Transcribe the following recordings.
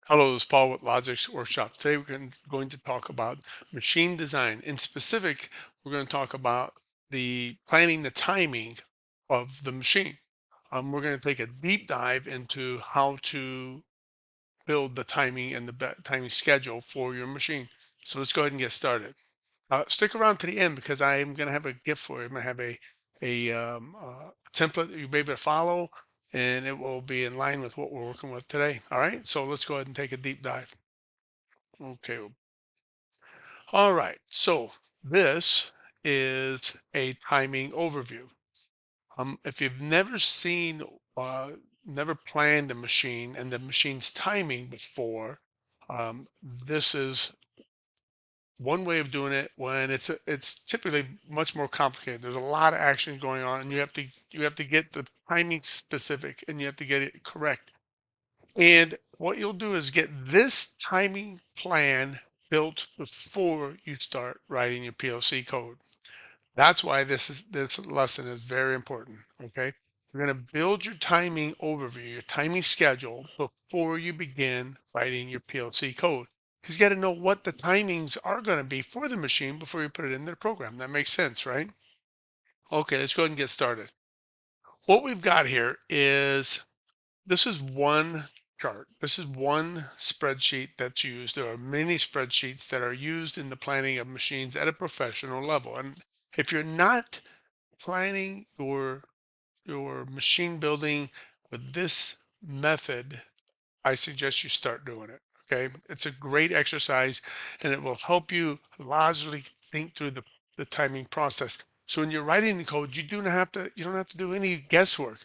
Hello, this is Paul with Logix Workshops. Today going to talk about machine design. In specific, we're going to talk about the planning the timing of the machine. We're going to take a deep dive into how to build the timing and the timing schedule for your machine. So let's go ahead and get started. Stick around to the end because I'm going to have a gift for you. I'm going to have a template that you'll be able to follow, and it will be in line with what we're working with today. All right, so let's go ahead and take a deep dive. Okay. All right. So this is a timing overview. If you've never seen, never planned a machine and the machine's timing before, this is one way of doing it when it's typically much more complicated. There's a lot of action going on, and you have to get the timing specific, and you have to get it correct. And what you'll do is get this timing plan built before you start writing your PLC code. That's why this lesson is very important. Okay. You're going to build your timing overview, your timing schedule before you begin writing your PLC code. Because you got to know what the timings are going to be for the machine before you put it in the program. That makes sense, right? Okay, let's go ahead and get started. What we've got here is this is one chart. This is one spreadsheet that's used. There are many spreadsheets that are used in the planning of machines at a professional level. And if you're not planning your machine building with this method, I suggest you start doing it. Okay. It's a great exercise and it will help you logically think through the timing process. So when you're writing the code, you don't have to do any guesswork.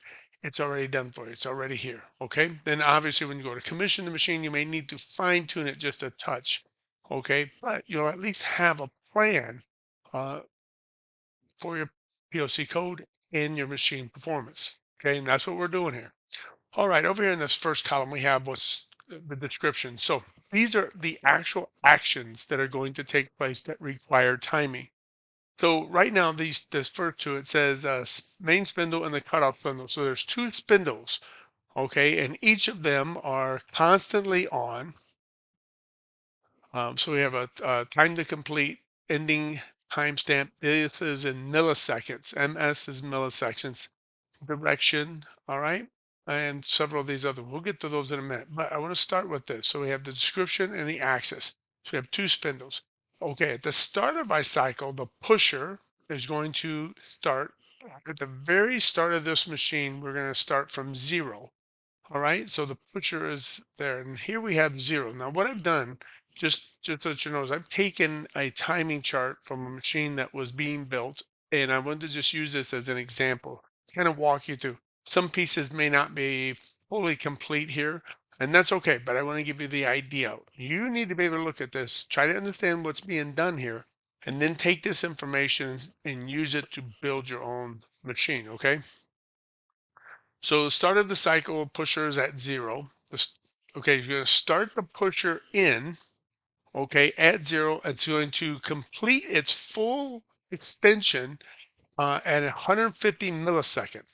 It's already done for you. It's already here. Okay. Then obviously when you go to commission the machine, you may need to fine tune it just a touch. Okay. But you'll at least have a plan uh, for your POC code and your machine performance. Okay. And that's what we're doing here. All right, over here in this first column, we have what's the description. So these are the actual actions that are going to take place that require timing. So right now, this first two, it says main spindle and the cutoff spindle. So there's two spindles, okay, and each of them are constantly on. So we have a time to complete ending timestamp. This is in milliseconds. MS is milliseconds. Direction, all right, and several of these other. We'll get to those in a minute, but I want to start with this. So we have the description and the axis. So we have two spindles. Okay, at the start of our cycle, the pusher is going to start at the very start of this machine. We're going to start from zero. All right, so the pusher is there, and here we have zero. Now, what I've done, just so that you know, is I've taken a timing chart from a machine that was being built, and I wanted to just use this as an example, kind of walk you through. Some pieces may not be fully complete here, and that's okay, but I want to give you the idea. You need to be able to look at this, try to understand what's being done here, and then take this information and use it to build your own machine, okay? So the start of the cycle pusher is at zero. Okay, you're going to start the pusher in, okay, at zero. It's going to complete its full extension at 150 milliseconds.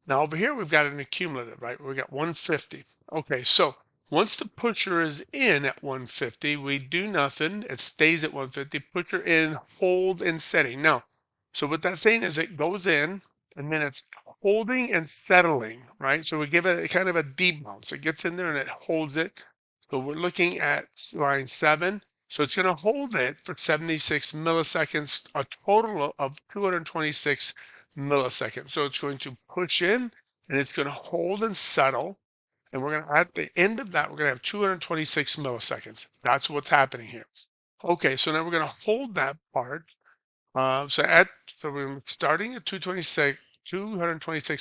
Now over here, we've got an accumulative, right? We got 150. Okay, so once the pusher is in at 150, we do nothing. It stays at 150. Pusher in, hold, and setting. Now, so what that's saying is it goes in, and then it's holding and settling, right? So we give it a kind of a debounce. It gets in there and it holds it. So we're looking at line 7. So it's going to hold it for 76 milliseconds, a total of 226 milliseconds. So it's going to push in and it's going to hold and settle. And we're going to, at the end of that, we're going to have 226 milliseconds. That's what's happening here. Okay, so now we're going to hold that part. So we're starting at 226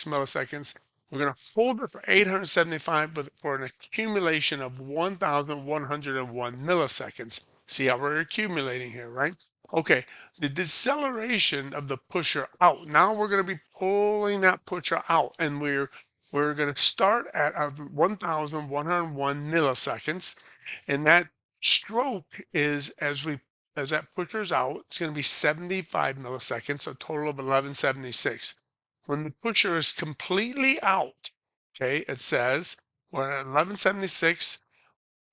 milliseconds. We're going to hold it for 875 for an accumulation of 1,101 milliseconds. See how we're accumulating here, right? Okay, the deceleration of the pusher out. Now we're going to be pulling that pusher out, and we're going to start at 1,101 milliseconds, and that stroke is as that pusher's out, it's going to be 75 milliseconds, a total of 1176. When the pusher is completely out, okay, it says we're at 1176.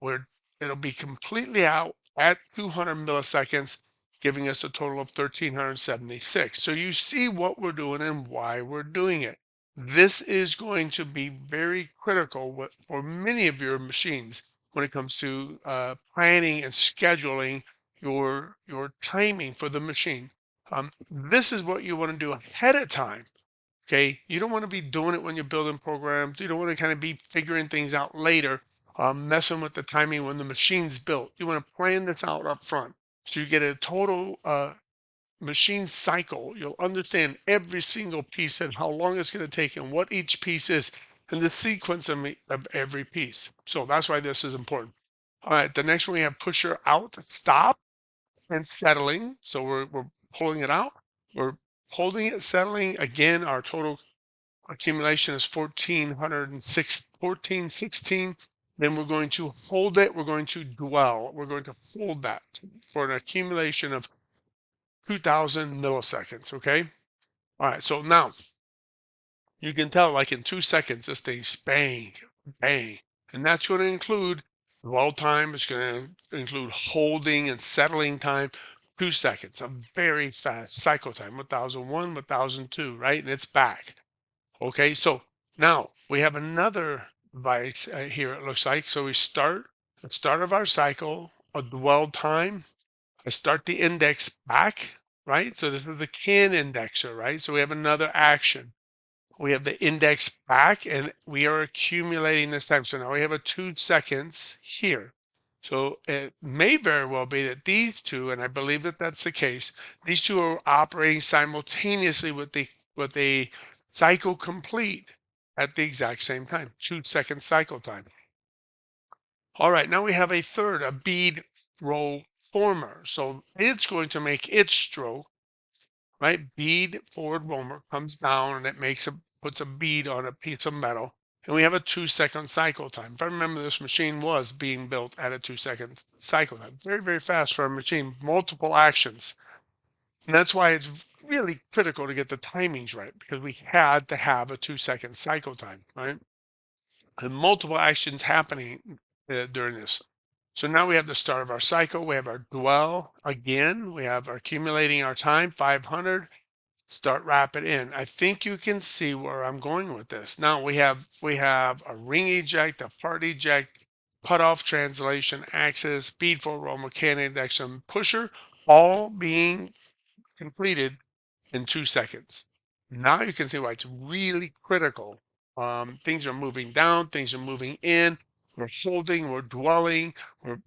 where it'll be completely out at 200 milliseconds, giving us a total of 1376. So you see what we're doing and why we're doing it. This is going to be very critical for many of your machines when it comes to planning and scheduling your timing for the machine. This is what you want to do ahead of time. Okay, you don't want to be doing it when you're building programs. You don't want to kind of be figuring things out later, messing with the timing when the machine's built. You want to plan this out up front so you get a total machine cycle. You'll understand every single piece and how long it's going to take and what each piece is and the sequence of every piece. So that's why this is important. All right, the next one we have pusher out, stop, and settling. So we're pulling it out. We're holding it, settling. Again, our total accumulation is 1416. Then we're going to hold it. We're going to dwell. We're going to hold that for an accumulation of 2000 milliseconds. Okay. All right. So now you can tell, like in 2 seconds, this thing's bang, bang. And that's going to include dwell time. It's going to include holding and settling time. 2 seconds, a very fast cycle time, 1001, 1002, right? And it's back. Okay, so now we have another device here, it looks like. So we start the start of our cycle, a dwell time. I start the index back, right? So this is the can indexer, right? So we have another action. We have the index back and we are accumulating this time. So now we have a 2 seconds here. So it may very well be that these two, and I believe that that's the case, these two are operating simultaneously with the cycle complete at the exact same time, 2 second cycle time. All right, now we have a third, a bead roll former. So it's going to make its stroke, right? Bead forward roller comes down and it puts a bead on a piece of metal. And we have a 2 second cycle time. If I remember, this machine was being built at a 2 second cycle time. Very, very fast for a machine, multiple actions. And that's why it's really critical to get the timings right because we had to have a 2 second cycle time, right? And multiple actions happening during this. So now we have the start of our cycle. We have our dwell again. We have our accumulating our time, 500. Start wrap it in. I think you can see where I'm going with this. Now we have a ring eject, a part eject, cutoff, translation, access, bead for roll, mechanic index, and pusher, all being completed in 2 seconds. Now you can see why it's really critical. Things are moving down, things are moving in. We're holding, we're dwelling, we're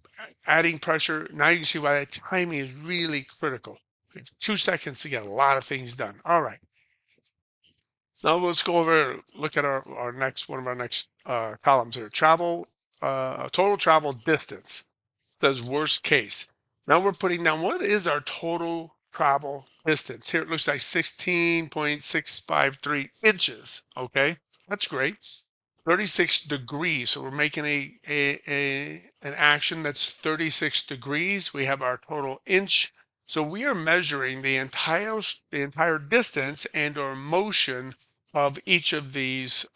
adding pressure. Now you can see why that timing is really critical. It's 2 seconds to get a lot of things done. All right. Now let's go over, look at our next one of our next columns here. Total travel distance. Says worst case. Now we're putting down what is our total travel distance. Here it looks like 16.653 inches. Okay, that's great. 36 degrees. So we're making an action that's 36 degrees. We have our total inch. So we are measuring the entire distance and or motion of each of these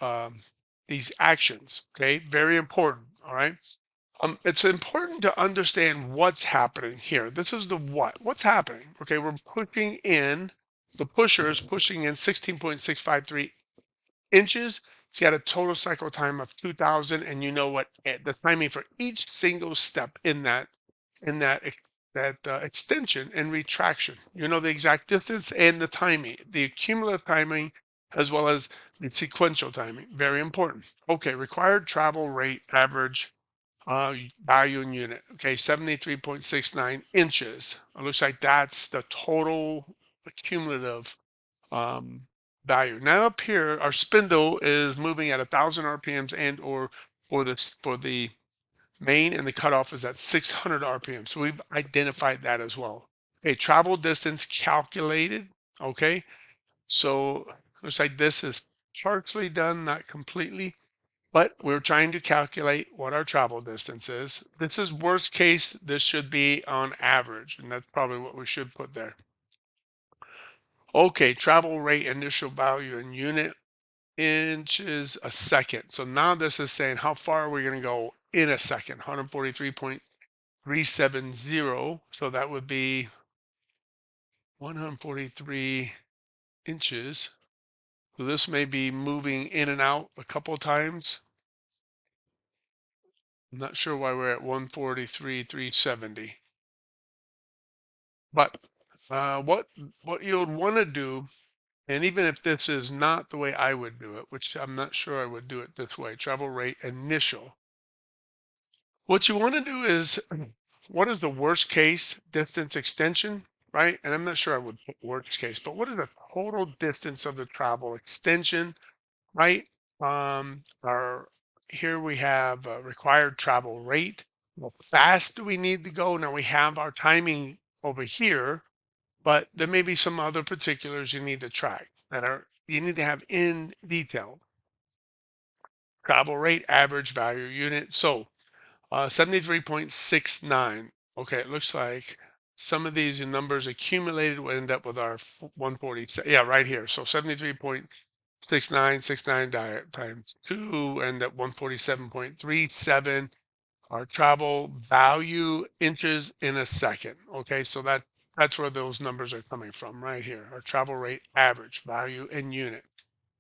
actions. Okay, very important. All right. It's important to understand what's happening here. This is the what. What's happening? Okay, we're pushing in. The pusher is pushing in 16.653 inches. It's got a total cycle time of 2,000, and you know what the timing for each single step in that extension and retraction. You know the exact distance and the timing, the cumulative timing, as well as the sequential timing. Very important. Okay, required travel rate average value in unit. Okay, 73.69 inches. It looks like that's the total cumulative um, value. Now up here, our spindle is moving at 1,000 RPMs and or for the main, and the cutoff is at 600 RPM. So we've identified that as well. Okay, travel distance calculated. Okay, so looks like this is partially done, not completely. But we're trying to calculate what our travel distance is. This is worst case. This should be on average, and that's probably what we should put there. Okay, travel rate initial value in unit inches a second. So now this is saying how far are we going to go in a second, 143.370. So that would be 143 inches. So this may be moving in and out a couple times. I'm not sure why we're at 143,370. But what you would want to do, and even if this is not the way I would do it, which I'm not sure I would do it this way, travel rate initial. What you want to do is, what is the worst case distance extension, right? And I'm not sure I would put worst case, but what is the total distance of the travel extension, right? Our Here we have required travel rate. How fast do we need to go? Now we have our timing over here, but there may be some other particulars you need to track that are you need to have in detail. Travel rate, average value unit. So 73.69. Okay, it looks like some of these numbers accumulated will end up with our 140. Yeah, right here. So 73.6969 times 2 end up 147.37. Our travel value inches in a second. Okay, so that's where those numbers are coming from right here. Our travel rate average value in unit.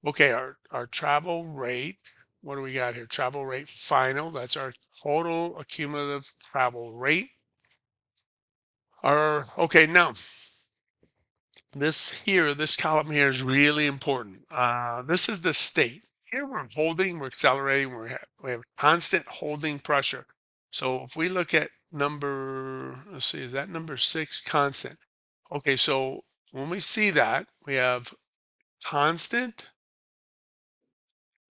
Okay, our travel rate, what do we got here? Travel rate final, that's our total accumulative travel rate. Okay, now this column here is really important. This is the state. Here we're accelerating, we have constant holding pressure. So if we look at let's see, is that number 6 constant? Okay, so when we see that, we have constant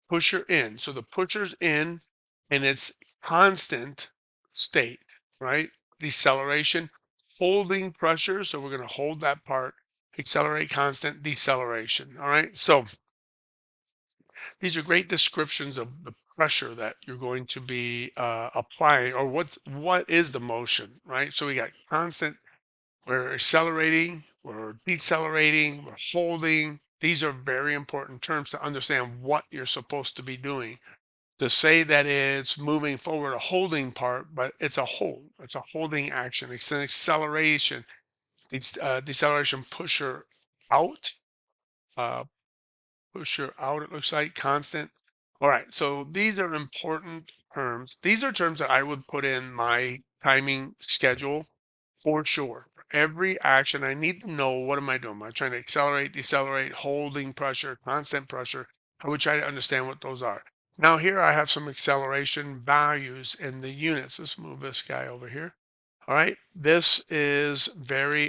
pusher in. So the pusher's in and it's constant state, right? Deceleration, holding pressure. So we're going to hold that part, accelerate constant deceleration. All right. So these are great descriptions of the pressure that you're going to be applying or what is the motion, right? So we got constant, we're accelerating, we're decelerating, we're holding. These are very important terms to understand what you're supposed to be doing. To say that it's moving forward a holding part, but it's a hold. It's a holding action. It's an acceleration. It's deceleration pusher out. Uh, Pusher out, it looks like constant. All right. So these are important terms. These are terms that I would put in my timing schedule for sure. For every action, I need to know what am I doing? Am I trying to accelerate, decelerate, holding pressure, constant pressure? I would try to understand what those are. Now here I have some acceleration values in the units. Let's move this guy over here. All right. This is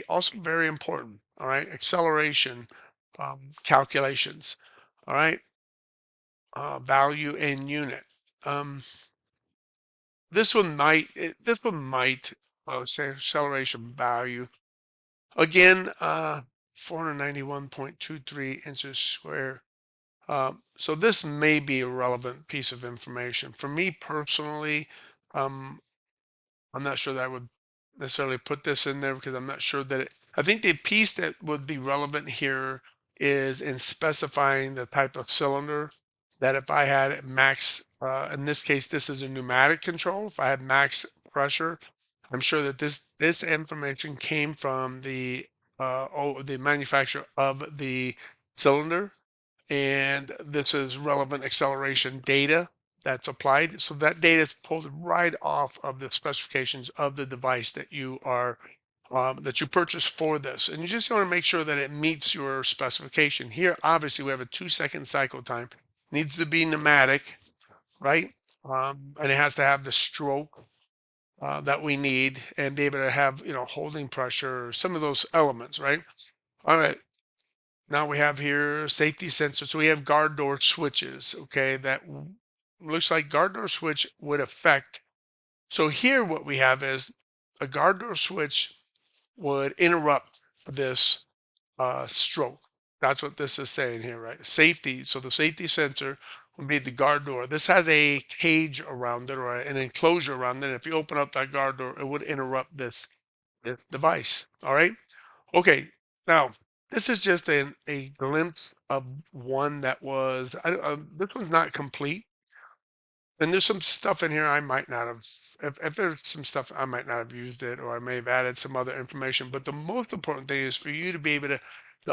also very important. All right. Acceleration calculations. All right. Value in unit. Um, this one might say acceleration value. Again, 491.23 inches square. So this may be a relevant piece of information. For me personally, um, I'm not sure that I would necessarily put this in there because I'm not sure that I think the piece that would be relevant here is in specifying the type of cylinder that if I had max, in this case, this is a pneumatic control. If I had max pressure, I'm sure that this information came from the manufacturer of the cylinder, and this is relevant acceleration data that's applied. So that data is pulled right off of the specifications of the device that you purchase for this. And you just want to make sure that it meets your specification. Here, obviously, we have a 2-second cycle time. Needs to be pneumatic, right? And it has to have the stroke that we need and be able to have, holding pressure, some of those elements, right? All right. Now we have here safety sensors. So we have guard door switches. Okay, looks like guard door switch would affect. So here what we have is a guard door switch would interrupt this stroke. That's what this is saying here, right? Safety. So the safety sensor would be the guard door. This has a cage around it or an enclosure around it. If you open up that guard door, it would interrupt this device. All right. Okay, now this is just a glimpse of one that was. This one's not complete. And there's some stuff in here I might not have, if there's some stuff I might not have used it, or I may have added some other information. But the most important thing is for you to be able to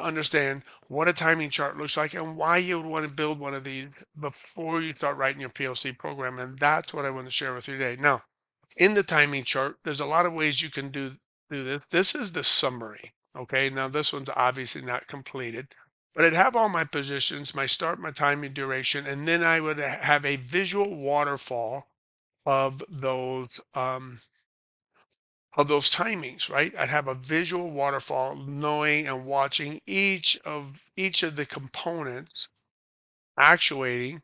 understand what a timing chart looks like and why you would want to build one of these before you start writing your PLC program. And that's what I want to share with you today. Now, in the timing chart, there's a lot of ways you can do this. This is the summary. Okay. Now this one's obviously not completed, but I'd have all my positions, my start, my timing, duration, and then I would have a visual waterfall of those timings, right? I'd have a visual waterfall knowing and watching each of the components actuating,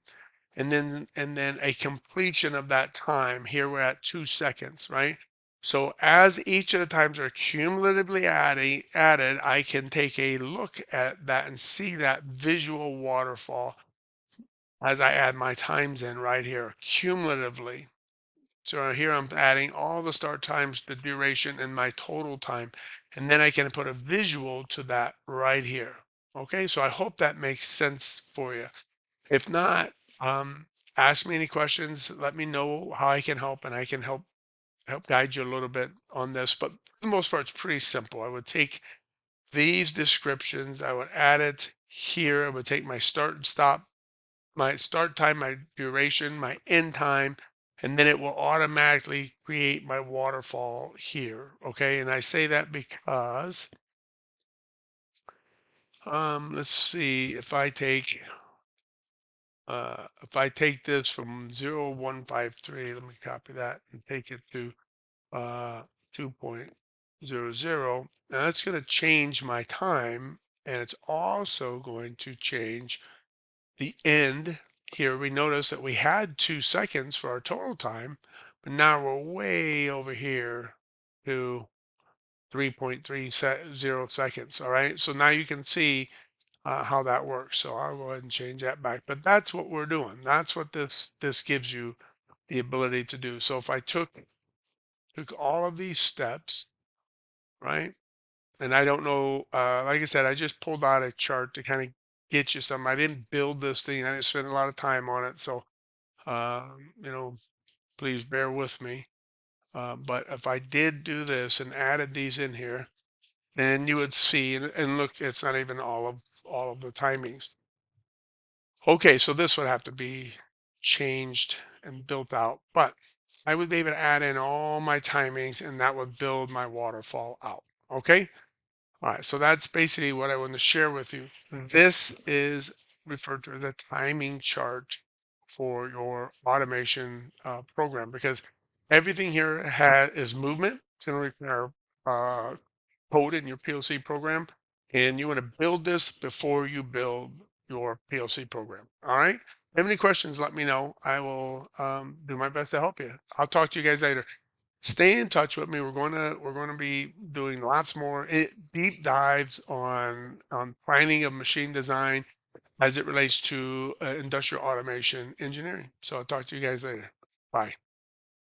and then a completion of that time. Here we're at 2 seconds, right? So as each of the times are cumulatively added, I can take a look at that and see that visual waterfall as I add my times in right here cumulatively. So here I'm adding all the start times, the duration, and my total time. And then I can put a visual to that right here. Okay, so I hope that makes sense for you. If not, ask me any questions. Let me know how I can help, and I can help guide you a little bit on this. But for the most part, it's pretty simple. I would take these descriptions, I would add it here. I would take my start and stop, my start time, my duration, my end time, and then it will automatically create my waterfall here. Okay, and I say that because let's see, if I take this from 0153, let me copy that and take it to uh 2.00. Now that's going to change my time, and it's also going to change the end. Here we notice that we had 2 seconds for our total time, but now we're way over here to 3.30 seconds. All right, so now you can see how that works. So I'll go ahead and change that back. But that's what we're doing. That's what this gives you the ability to do. So if I took all of these steps, right? And I don't know, like I said, I just pulled out a chart to kind of get you some. I didn't build this thing. I didn't spend a lot of time on it. So, uh, you know, please bear with me. But if I did do this and added these in here, then you would see, and look, it's not even all of the timings. Okay, so this would have to be changed and built out, but I would be able to add in all my timings, and that would build my waterfall out. Okay. All right, so that's basically what I want to share with you. This is referred to as a timing chart for your automation program, because everything here is movement. It's going to require uh, code in your PLC program, and you want to build this before you build your PLC program. All right. If you have any questions, let me know. I will do my best to help you. I'll talk to you guys later. Stay in touch with me. We're going to be doing lots more deep dives on planning of machine design as it relates to industrial automation engineering. So I'll talk to you guys later. Bye.